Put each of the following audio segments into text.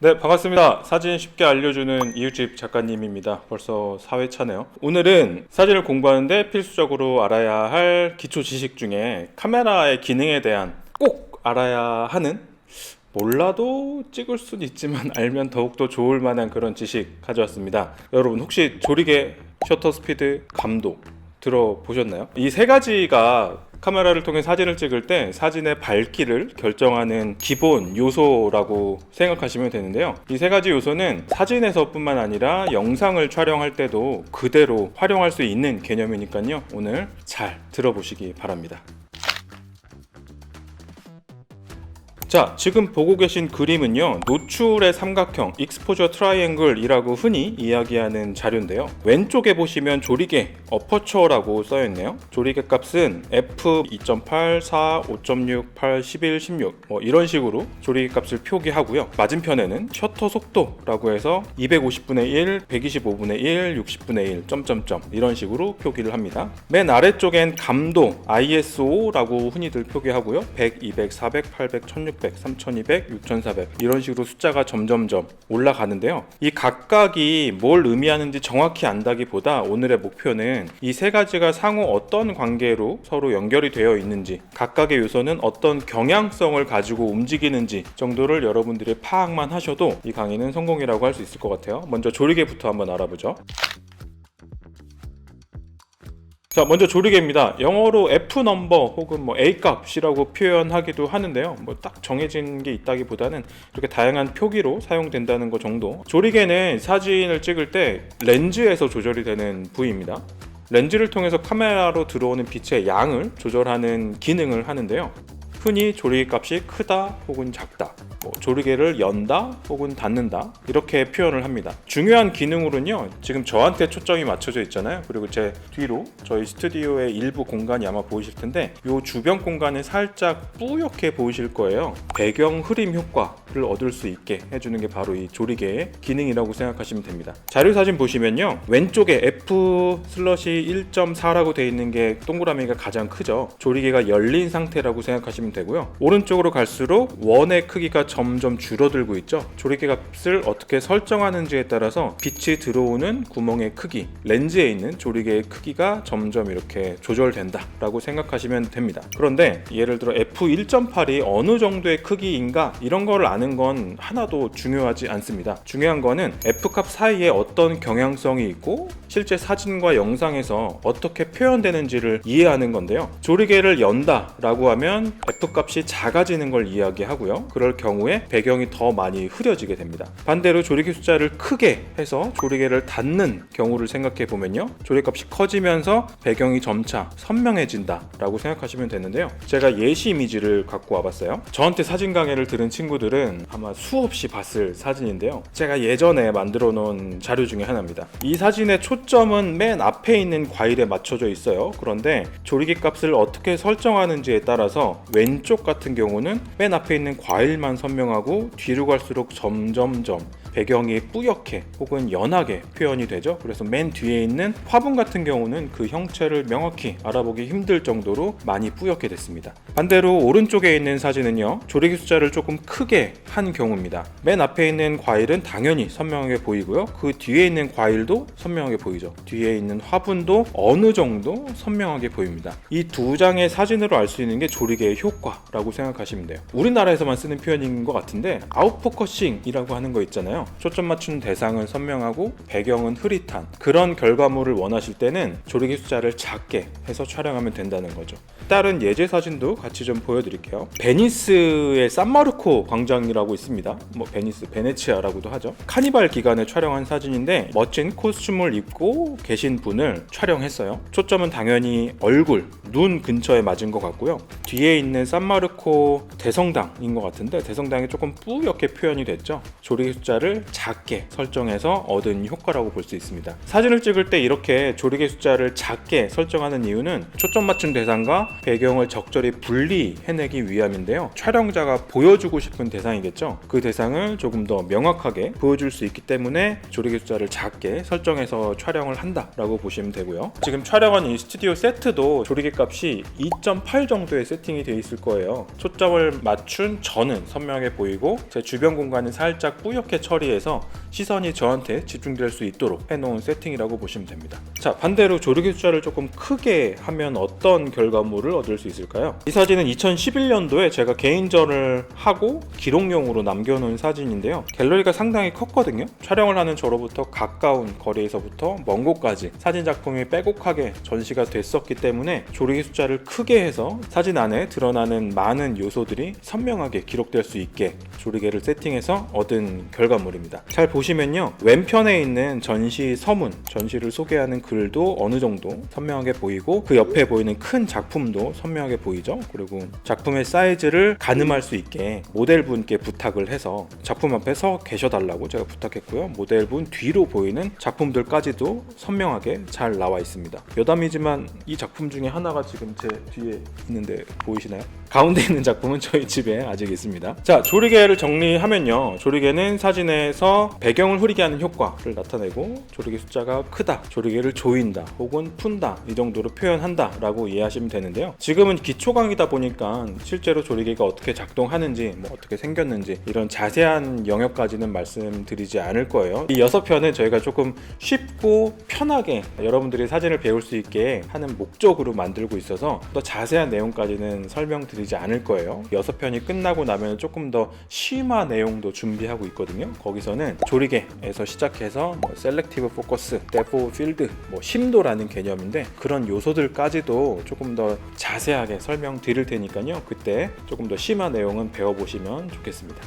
네, 반갑습니다. 사진 쉽게 알려주는 이웃집 작가님입니다. 벌써 4회차네요. 오늘은 사진을 공부하는데 필수적으로 알아야 할 기초 지식 중에 카메라의 기능에 대한 꼭 알아야 하는, 몰라도 찍을 수는 있지만 알면 더욱더 좋을 만한 그런 지식 가져왔습니다. 여러분 혹시 조리개, 셔터 스피드, 감도 들어보셨나요? 이 세 가지가 카메라를 통해 사진을 찍을 때 사진의 밝기를 결정하는 기본 요소라고 생각하시면 되는데요. 이 세 가지 요소는 사진에서뿐만 아니라 영상을 촬영할 때도 그대로 활용할 수 있는 개념이니까요. 오늘 잘 들어보시기 바랍니다. 자, 지금 보고 계신 그림은요, 노출의 삼각형, 익스포저 트라이앵글이라고 흔히 이야기하는 자료인데요. 왼쪽에 보시면 조리개, 어퍼처라고 써있네요. 조리개 값은 f2.8, 4, 5.6, 8, 11, 16 이런 식으로 조리개 값을 표기하고요. 맞은편에는 셔터 속도라고 해서 250분의 1, 125분의 1, 60분의 1, 점점점 이런 식으로 표기를 합니다. 맨 아래쪽엔 감도, ISO라고 흔히들 표기하고요. 100, 200, 400, 800, 1600, 3200, 6400 이런 식으로 숫자가 점점점 올라가는데요. 이 각각이 뭘 의미하는지 정확히 안다기보다 오늘의 목표는 이 세 가지가 상호 어떤 관계로 서로 연결이 되어 있는지, 각각의 요소는 어떤 경향성을 가지고 움직이는지 정도를 여러분들이 파악만 하셔도 이 강의는 성공이라고 할 수 있을 것 같아요. 먼저 조리개부터 한번 알아보죠. 자, 먼저 조리개입니다. 영어로 F 넘버 혹은 A 값이라고 표현하기도 하는데요. 딱 정해진 게 있다기보다는 이렇게 다양한 표기로 사용된다는 것 정도. 조리개는 사진을 찍을 때 렌즈에서 조절이 되는 부위입니다. 렌즈를 통해서 카메라로 들어오는 빛의 양을 조절하는 기능을 하는데요. 흔히 조리개 값이 크다 혹은 작다, 조리개를 연다 혹은 닫는다 이렇게 표현을 합니다. 중요한 기능으로는요, 지금 저한테 초점이 맞춰져 있잖아요. 그리고 제 뒤로 저희 스튜디오의 일부 공간이 아마 보이실 텐데 이 주변 공간을 살짝 뿌옇게 보이실 거예요. 배경 흐림 효과를 얻을 수 있게 해주는 게 바로 이 조리개의 기능이라고 생각하시면 됩니다. 자료사진 보시면요, 왼쪽에 f/1.4라고 되어 있는 게 동그라미가 가장 크죠. 조리개가 열린 상태라고 생각하시면 되고요. 오른쪽으로 갈수록 원의 크기가 점점 줄어들고 있죠. 조리개 값을 어떻게 설정하는지에 따라서 빛이 들어오는 구멍의 크기, 렌즈에 있는 조리개의 크기가 점점 이렇게 조절된다 라고 생각하시면 됩니다. 그런데 예를 들어 f1.8이 어느 정도의 크기인가 이런 걸 아는 건 하나도 중요하지 않습니다. 중요한 거는 f값 사이에 어떤 경향성이 있고 실제 사진과 영상에서 어떻게 표현되는지를 이해하는 건데요. 조리개를 연다 라고 하면 f값이 작아지는 걸 이야기하고요. 그럴 경우에 배경이 더 많이 흐려지게 됩니다. 반대로 조리개 숫자를 크게 해서 조리개를 닫는 경우를 생각해 보면요, 조리값이 커지면서 배경이 점차 선명해진다 라고 생각하시면 되는데요. 제가 예시 이미지를 갖고 와봤어요. 저한테 사진 강의를 들은 친구들은 아마 수없이 봤을 사진인데요. 제가 예전에 만들어 놓은 자료 중에 하나입니다. 이 사진의 초점은 맨 앞에 있는 과일에 맞춰져 있어요. 그런데 조리개 값을 어떻게 설정하는지에 따라서 왼쪽 같은 경우는 맨 앞에 있는 과일만 선명하고 뒤로 갈수록 점점점 배경이 뿌옇게 혹은 연하게 표현이 되죠. 그래서 맨 뒤에 있는 화분 같은 경우는 그 형체를 명확히 알아보기 힘들 정도로 많이 뿌옇게 됐습니다. 반대로 오른쪽에 있는 사진은요, 조리개 숫자를 조금 크게 한 경우입니다. 맨 앞에 있는 과일은 당연히 선명하게 보이고요. 그 뒤에 있는 과일도 선명하게 보이죠. 뒤에 있는 화분도 어느 정도 선명하게 보입니다. 이 두 장의 사진으로 알 수 있는 게 조리개의 효과라고 생각하시면 돼요. 우리나라에서만 쓰는 표현인 것 같은데 아웃포커싱이라고 하는 거 있잖아요. 초점 맞추는 대상은 선명하고 배경은 흐릿한 그런 결과물을 원하실 때는 조리개 숫자를 작게 해서 촬영하면 된다는 거죠. 다른 예제 사진도 같이 좀 보여드릴게요. 베니스의 산마르코 광장이라고 있습니다. 베니스, 베네치아라고도 하죠. 카니발 기간에 촬영한 사진인데 멋진 코스튬을 입고 계신 분을 촬영했어요. 초점은 당연히 얼굴, 눈 근처에 맞은 것 같고요. 뒤에 있는 산마르코 대성당인 것 같은데 대성당이 조금 뿌옇게 표현이 됐죠. 조리개 숫자를 숫자를 작게 설정해서 얻은 효과라고 볼 수 있습니다. 사진을 찍을 때 이렇게 조리개 숫자를 작게 설정하는 이유는 초점 맞춤 대상과 배경을 적절히 분리해내기 위함인데요. 촬영자가 보여주고 싶은 대상이겠죠. 그 대상을 조금 더 명확하게 보여줄 수 있기 때문에 조리개 숫자를 작게 설정해서 촬영을 한다라고 보시면 되고요. 지금 촬영한 이 스튜디오 세트도 조리개 값이 2.8 정도의 세팅이 되어 있을 거예요. 초점을 맞춘 저는 선명하게 보이고 제 주변 공간은 살짝 뿌옇게 처리해서 시선이 저한테 집중될 수 있도록 해놓은 세팅이라고 보시면 됩니다. 자, 반대로 조리개 숫자를 조금 크게 하면 어떤 결과물을 얻을 수 있을까요? 이 사진은 2011년도에 제가 개인전을 하고 기록용으로 남겨놓은 사진인데요. 갤러리가 상당히 컸거든요. 촬영을 하는 저로부터 가까운 거리에서부터 먼 곳까지 사진 작품이 빼곡하게 전시가 됐었기 때문에 조리개 숫자를 크게 해서 사진 안에 드러나는 많은 요소들이 선명하게 기록될 수 있게 조리개를 세팅해서 얻은 결과물입니다. 잘 보시면요, 왼편에 있는 전시 서문, 전시를 소개하는 글도 어느 정도 선명하게 보이고 그 옆에 보이는 큰 작품도 선명하게 보이죠. 그리고 작품의 사이즈를 가늠할 수 있게 모델분께 부탁을 해서 작품 앞에 서 계셔달라고 제가 부탁했고요. 모델분 뒤로 보이는 작품들까지도 선명하게 잘 나와 있습니다. 여담이지만 이 작품 중에 하나가 지금 제 뒤에 있는데 보이시나요? 가운데 있는 작품은 저희 집에 아직 있습니다. 자, 조리개를 정리하면요, 조리개는 사진에서 배경을 흐리게 하는 효과를 나타내고 조리개 숫자가 크다, 조리개를 조인다 혹은 푼다 이 정도로 표현한다 라고 이해하시면 되는데요. 지금은 기초 강의다 보니까 실제로 조리개가 어떻게 작동하는지 뭐 어떻게 생겼는지 이런 자세한 영역까지는 말씀드리지 않을 거예요. 이 6편은 저희가 조금 쉽고 편하게 여러분들이 사진을 배울 수 있게 하는 목적으로 만들고 있어서 더 자세한 내용까지는 설명드리지 않을 거예요. 6편이 끝나고 나면 조금 더 심화 내용도 준비하고 있거든요. 거기서는 조리개에서 시작해서 셀렉티브 포커스, 데프 필드, 심도라는 개념인데 그런 요소들까지도 조금 더 자세하게 설명드릴 테니까요. 그때 조금 더 심화 내용은 배워보시면 좋겠습니다.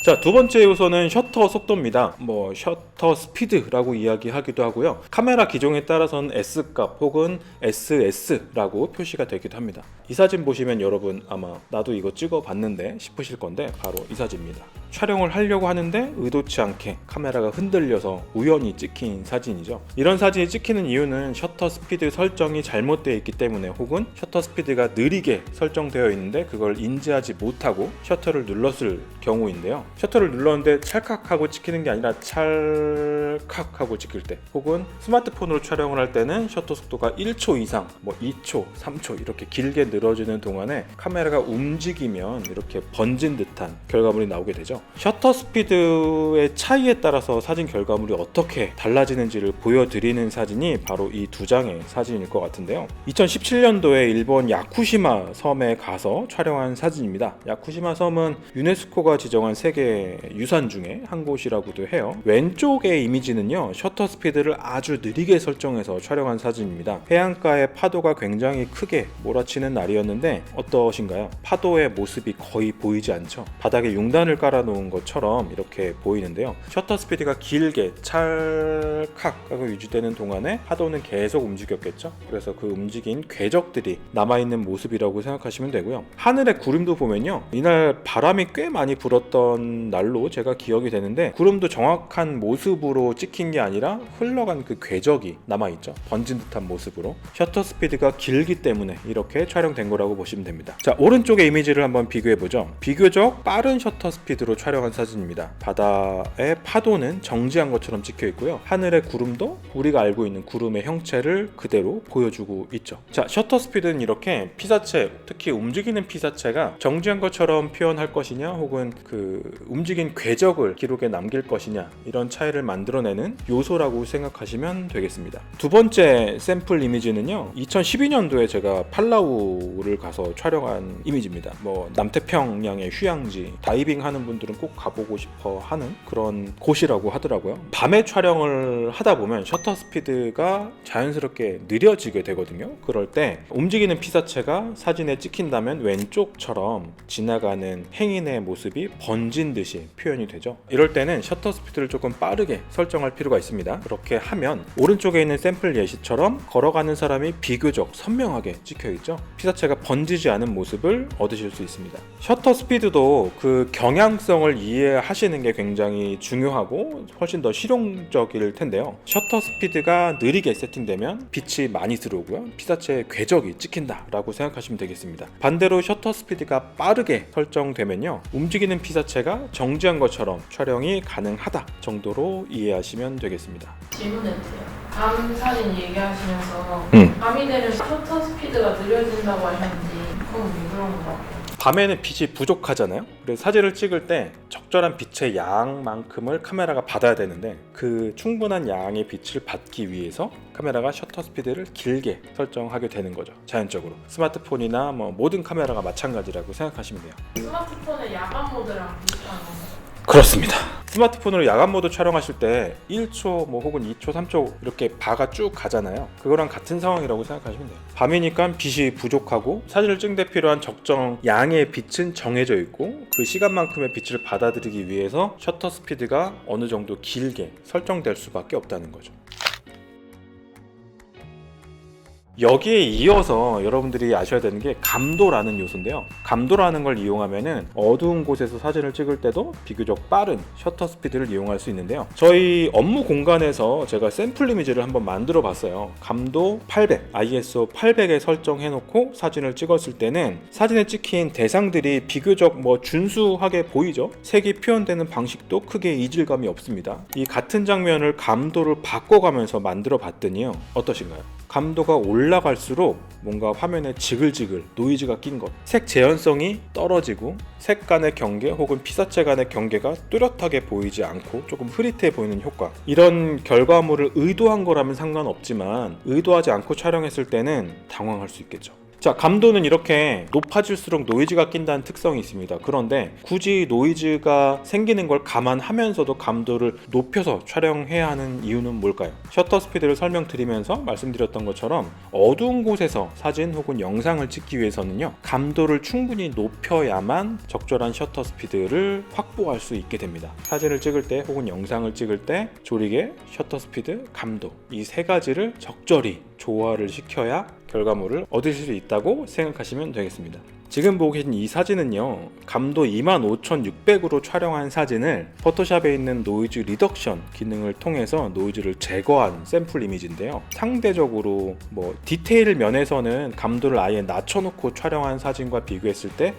자, 두 번째 요소는 셔터 속도입니다. 셔터 스피드라고 이야기하기도 하고요. 카메라 기종에 따라서는 S값 혹은 SS라고 표시가 되기도 합니다. 이 사진 보시면 여러분 아마 나도 이거 찍어봤는데 싶으실 건데 바로 이 사진입니다. 촬영을 하려고 하는데 의도치 않게 카메라가 흔들려서 우연히 찍힌 사진이죠. 이런 사진이 찍히는 이유는 셔터 스피드 설정이 잘못되어 있기 때문에 혹은 셔터 스피드가 느리게 설정되어 있는데 그걸 인지하지 못하고 셔터를 눌렀을 경우인데요. 셔터를 눌렀는데 찰칵하고 찍히는 게 아니라 찰칵하고 찍힐 때 혹은 스마트폰으로 촬영을 할 때는 셔터 속도가 1초 이상 2초, 3초 이렇게 길게 늘어지는 동안에 카메라가 움직이면 이렇게 번진 듯한 결과물이 나오게 되죠. 셔터 스피드의 차이에 따라서 사진 결과물이 어떻게 달라지는지를 보여드리는 사진이 바로 이 두 장의 사진일 것 같은데요. 2017년도에 일본 야쿠시마 섬에 가서 촬영한 사진입니다. 야쿠시마 섬은 유네스코가 지정한 세계 유산 중에 한 곳이라고도 해요. 왼쪽의 이미지는요, 셔터 스피드를 아주 느리게 설정해서 촬영한 사진입니다. 해안가의 파도가 굉장히 크게 몰아치는 날이었는데 어떠신가요? 파도의 모습이 거의 보이지 않죠. 바닥에 융단을 깔아놓은 것처럼 이렇게 보이는데요. 셔터 스피드가 길게 찰칵하고 유지되는 동안에 파도는 계속 움직였겠죠. 그래서 그 움직인 궤적들이 남아있는 모습이라고 생각하시면 되고요. 하늘의 구름도 보면요, 이날 바람이 꽤 많이 불었던 날로 제가 기억이 되는데 구름도 정확한 모습으로 찍힌 게 아니라 흘러간 그 궤적이 남아있죠. 번진 듯한 모습으로. 셔터 스피드가 길기 때문에 이렇게 촬영된 거라고 보시면 됩니다. 자, 오른쪽의 이미지를 한번 비교해보죠. 비교적 빠른 셔터 스피드로 촬영한 사진입니다. 바다의 파도는 정지한 것처럼 찍혀 있고요. 하늘의 구름도 우리가 알고 있는 구름의 형체를 그대로 보여주고 있죠. 자, 셔터 스피드는 이렇게 피사체, 특히 움직이는 피사체가 정지한 것처럼 표현할 것이냐 혹은 그 움직인 궤적을 기록에 남길 것이냐 이런 차이를 만들어내는 요소라고 생각하시면 되겠습니다. 두 번째 샘플 이미지는요, 2012년도에 제가 팔라우를 가서 촬영한 이미지입니다. 남태평양의 휴양지, 다이빙 하는 분들은 꼭 가보고 싶어 하는 그런 곳이라고 하더라고요. 밤에 촬영을 하다 보면 셔터 스피드가 자연스럽게 느려지게 되거든요. 그럴 때 움직이는 피사체가 사진에 찍힌다면 왼쪽처럼 지나가는 행인의 모습이 번진 달린 듯이 표현이 되죠. 이럴 때는 셔터 스피드를 조금 빠르게 설정할 필요가 있습니다. 그렇게 하면 오른쪽에 있는 샘플 예시처럼 걸어가는 사람이 비교적 선명하게 찍혀있죠. 피사체가 번지지 않은 모습을 얻으실 수 있습니다. 셔터 스피드도 그 경향성을 이해하시는 게 굉장히 중요하고 훨씬 더 실용적일 텐데요. 셔터 스피드가 느리게 세팅되면 빛이 많이 들어오고요, 피사체의 궤적이 찍힌다 라고 생각하시면 되겠습니다. 반대로 셔터 스피드가 빠르게 설정되면요, 움직이는 피사체가 정지한 것처럼 촬영이 가능하다 정도로 이해하시면 되겠습니다. 질문해주세요. 밤 사진 얘기하시면서 밤이 되면 셔터 스피드가 느려진다고 하셨는데 그건 왜 그런 것 같아요? 밤에는 빛이 부족하잖아요. 그래서 사진을 찍을 때 적절한 빛의 양만큼을 카메라가 받아야 되는데 그 충분한 양의 빛을 받기 위해서 카메라가 셔터 스피드를 길게 설정하게 되는 거죠. 자연적으로. 스마트폰이나 모든 카메라가 마찬가지라고 생각하시면 돼요. 스마트폰의 야간 모드랑 비슷한 건가요? 그렇습니다. 스마트폰으로 야간 모드 촬영하실 때 1초 혹은 2초, 3초 이렇게 바가 쭉 가잖아요. 그거랑 같은 상황이라고 생각하시면 돼요. 밤이니까 빛이 부족하고 사진을 찍는 데 필요한 적정 양의 빛은 정해져 있고 그 시간만큼의 빛을 받아들이기 위해서 셔터 스피드가 어느 정도 길게 설정될 수밖에 없다는 거죠. 여기에 이어서 여러분들이 아셔야 되는 게 감도라는 요소인데요. 감도라는 걸 이용하면은 어두운 곳에서 사진을 찍을 때도 비교적 빠른 셔터 스피드를 이용할 수 있는데요. 저희 업무 공간에서 제가 샘플 이미지를 한번 만들어 봤어요. 감도 800, ISO 800에 설정해 놓고 사진을 찍었을 때는 사진에 찍힌 대상들이 비교적 준수하게 보이죠. 색이 표현되는 방식도 크게 이질감이 없습니다. 이 같은 장면을 감도를 바꿔가면서 만들어 봤더니요, 어떠신가요? 감도가 올라갈수록 뭔가 화면에 지글지글 노이즈가 낀 것, 색 재현성이 떨어지고 색 간의 경계 혹은 피사체 간의 경계가 뚜렷하게 보이지 않고 조금 흐릿해 보이는 효과, 이런 결과물을 의도한 거라면 상관없지만 의도하지 않고 촬영했을 때는 당황할 수 있겠죠. 자, 감도는 이렇게 높아질수록 노이즈가 낀다는 특성이 있습니다. 그런데 굳이 노이즈가 생기는 걸 감안하면서도 감도를 높여서 촬영해야 하는 이유는 뭘까요? 셔터 스피드를 설명드리면서 말씀드렸던 것처럼 어두운 곳에서 사진 혹은 영상을 찍기 위해서는요, 감도를 충분히 높여야만 적절한 셔터 스피드를 확보할 수 있게 됩니다. 사진을 찍을 때 혹은 영상을 찍을 때 조리개, 셔터 스피드, 감도, 이 세 가지를 적절히 조화를 시켜야 결과물을 얻으실 수 있다고 생각하시면 되겠습니다. 지금 보고 계신 이 사진은요, 감도 25600으로 촬영한 사진을 포토샵에 있는 노이즈 리덕션 기능을 통해서 노이즈를 제거한 샘플 이미지인데요. 상대적으로 디테일 면에서는 감도를 아예 낮춰놓고 촬영한 사진과 비교했을 때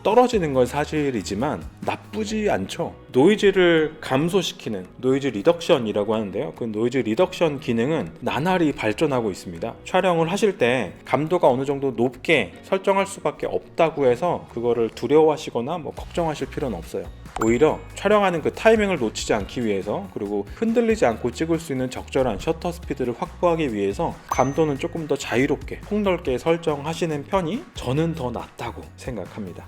떨어지는 건 사실이지만 나쁘지 않죠. 노이즈를 감소시키는 노이즈 리덕션이라고 하는데요. 그 노이즈 리덕션 기능은 나날이 발전하고 있습니다. 촬영을 하실 때 감도가 어느 정도 높게 설정할 수밖에 없다고 해서 그거를 두려워하시거나 걱정하실 필요는 없어요. 오히려 촬영하는 그 타이밍을 놓치지 않기 위해서, 그리고 흔들리지 않고 찍을 수 있는 적절한 셔터 스피드를 확보하기 위해서 감도는 조금 더 자유롭게 폭넓게 설정하시는 편이 저는 더 낫다고 생각합니다.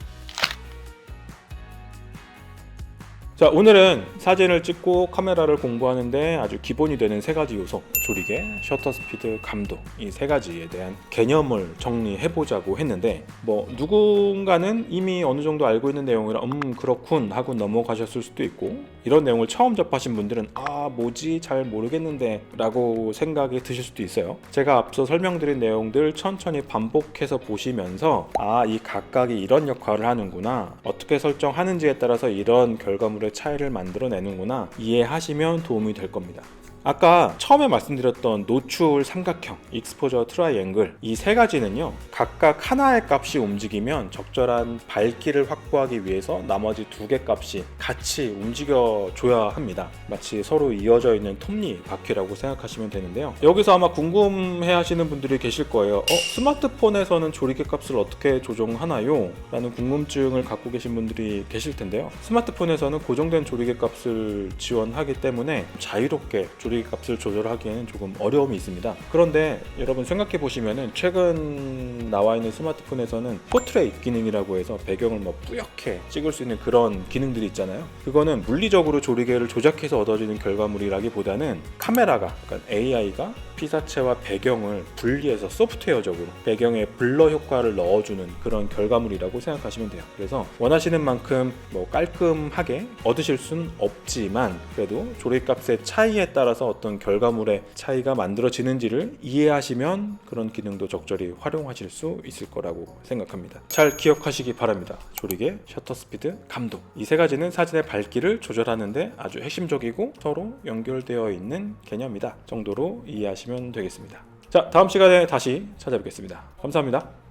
자, 오늘은 사진을 찍고 카메라를 공부하는데 아주 기본이 되는 세 가지 요소, 조리개, 셔터 스피드, 감도, 이 세 가지에 대한 개념을 정리해보자고 했는데 누군가는 이미 어느 정도 알고 있는 내용이라 그렇군 하고 넘어가셨을 수도 있고, 이런 내용을 처음 접하신 분들은 뭐지 잘 모르겠는데 라고 생각이 드실 수도 있어요. 제가 앞서 설명드린 내용들 천천히 반복해서 보시면서 이 각각이 이런 역할을 하는구나, 어떻게 설정하는지에 따라서 이런 결과물의 차이를 만들어내는구나 이해하시면 도움이 될 겁니다. 아까 처음에 말씀드렸던 노출 삼각형, 익스포저 트라이앵글, 이 세 가지는요, 각각 하나의 값이 움직이면 적절한 밝기를 확보하기 위해서 나머지 두 개 값이 같이 움직여줘야 합니다. 마치 서로 이어져 있는 톱니바퀴라고 생각하시면 되는데요. 여기서 아마 궁금해 하시는 분들이 계실 거예요. 스마트폰에서는 조리개 값을 어떻게 조정하나요? 라는 궁금증을 갖고 계신 분들이 계실 텐데요. 스마트폰에서는 고정된 조리개 값을 지원하기 때문에 자유롭게 조리개 값을 조절하기에는 조금 어려움이 있습니다. 그런데 여러분 생각해 보시면은 최근 나와 있는 스마트폰에서는 포트레이트 기능이라고 해서 배경을 뿌옇게 찍을 수 있는 그런 기능들이 있잖아요. 그거는 물리적으로 조리개를 조작해서 얻어지는 결과물이라기보다는 카메라가, 그러니까 AI가 피사체와 배경을 분리해서 소프트웨어적으로 배경에 블러 효과를 넣어주는 그런 결과물이라고 생각하시면 돼요. 그래서 원하시는 만큼 뭐 깔끔하게 얻으실 순 없지만 그래도 조리값의 차이에 따라서 어떤 결과물의 차이가 만들어지는지를 이해하시면 그런 기능도 적절히 활용하실 수 있을 거라고 생각합니다. 잘 기억하시기 바랍니다. 조리개, 셔터 스피드, 감도, 이 세 가지는 사진의 밝기를 조절하는데 아주 핵심적이고 서로 연결되어 있는 개념이다 정도로 이해하시면 되겠습니다. 자, 다음 시간에 다시 찾아뵙겠습니다. 감사합니다.